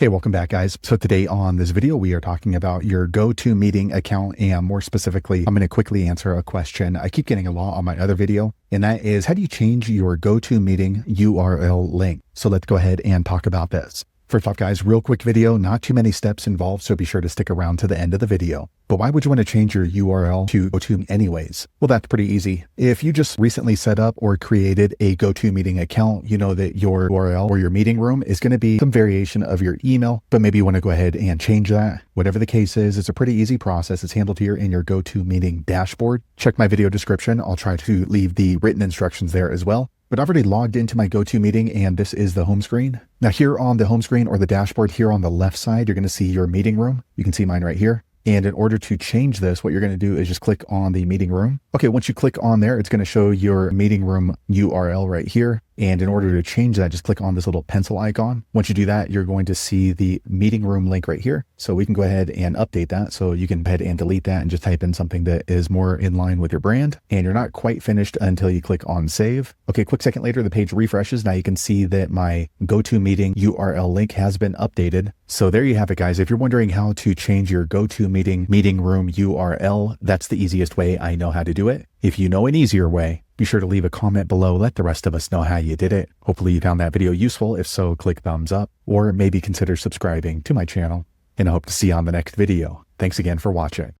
Hey, welcome back, guys. So today on this video, we are talking about your GoTo Meeting account, and more specifically, I'm going to quickly answer a question I keep getting a lot on my other video, and that is, how do you change your GoTo Meeting URL link? So let's go ahead and talk about this. First off, guys, real quick video, not too many steps involved, so be sure to stick around to the end of the video. But why would you want to change your URL to GoTo anyways? Well, that's pretty easy. If you just recently set up or created a GoTo Meeting account, you know that your URL or your meeting room is going to be some variation of your email, but maybe you want to go ahead and change that. Whatever the case is, it's a pretty easy process. It's handled here in your GoTo Meeting dashboard. Check my video description. I'll try to leave the written instructions there as well. But I've already logged into my GoTo Meeting, and this is the home screen. Now here on the home screen or the dashboard here on the left side, you're going to see your meeting room. You can see mine right here. And in order to change this, what you're going to do is just click on the meeting room. Okay, once you click on there, it's going to show your meeting room URL right here. And in order to change that, just click on this little pencil icon. Once you do that, you're going to see the meeting room link right here. So we can go ahead and update that. So you can go ahead and delete that and just type in something that is more in line with your brand. And you're not quite finished until you click on save. Okay, quick second later, the page refreshes. Now you can see that my GoTo Meeting URL link has been updated. So there you have it, guys. If you're wondering how to change your GoTo Meeting meeting room URL, that's the easiest way I know how to do it. If you know an easier way, be sure to leave a comment below. Let the rest of us know how you did it. Hopefully you found that video useful. If so, click thumbs up or maybe consider subscribing to my channel. And I hope to see you on the next video. Thanks again for watching.